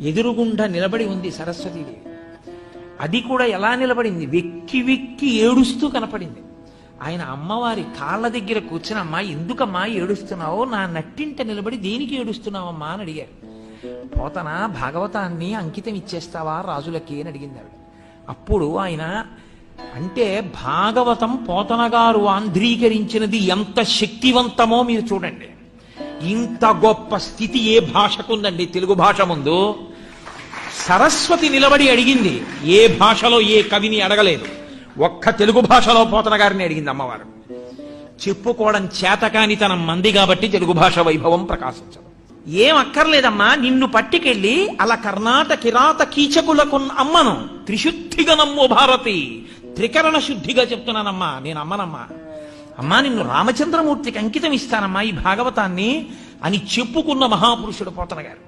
ఎదురుగుండా నిలబడి ఉంది సరస్వతీదేవి. అది కూడా ఎలా నిలబడింది, వెక్కి వెక్కి ఏడుస్తూ కనపడింది. ఆయన అమ్మవారి కాళ్ళ దగ్గర కూర్చుని, అమ్మా ఎందుకమ్మా ఏడుస్తున్నావో, నా నట్టింట నిలబడి దేనికి ఏడుస్తున్నావమ్మా అని అడిగారు. పోతన భాగవతాన్ని అంకితం ఇచ్చేస్తావా రాజులకి అని అడిగింది ఆవిడ. అప్పుడు ఆయన అంటే భాగవతం పోతన గారు ఆంధ్రీకరించినది ఎంత శక్తివంతమో మీరు చూడండి. ఇంత గొప్ప స్థితి ఏ భాషకుందండి తెలుగు భాష ముందు? సరస్వతి నిలబడి అడిగింది, ఏ భాషలో ఏ కవిని అడగలేదు. ఒక్క తెలుగు భాషలో పోతన గారిని అడిగింది అమ్మవారు. చెప్పుకోవడం చేతకాని తన మంది కాబట్టి తెలుగు భాష వైభవం ప్రకాశించదు. ఏం అక్కర్లేదమ్మా, నిన్ను పట్టికెళ్ళి అలా కర్ణాటక కిరాత కీచకులకు అమ్మను, త్రిశుద్ధిగా నమ్ము భారతి, త్రికరణ శుద్ధిగా చెప్తున్నానమ్మా, నేను అమ్మనమ్మా. అమ్మా నిన్ను రామచంద్రమూర్తికి అంకితం ఇస్తానమ్మా ఈ భాగవతాన్ని అని చెప్పుకున్న మహాపురుషుడు పోతన గారు.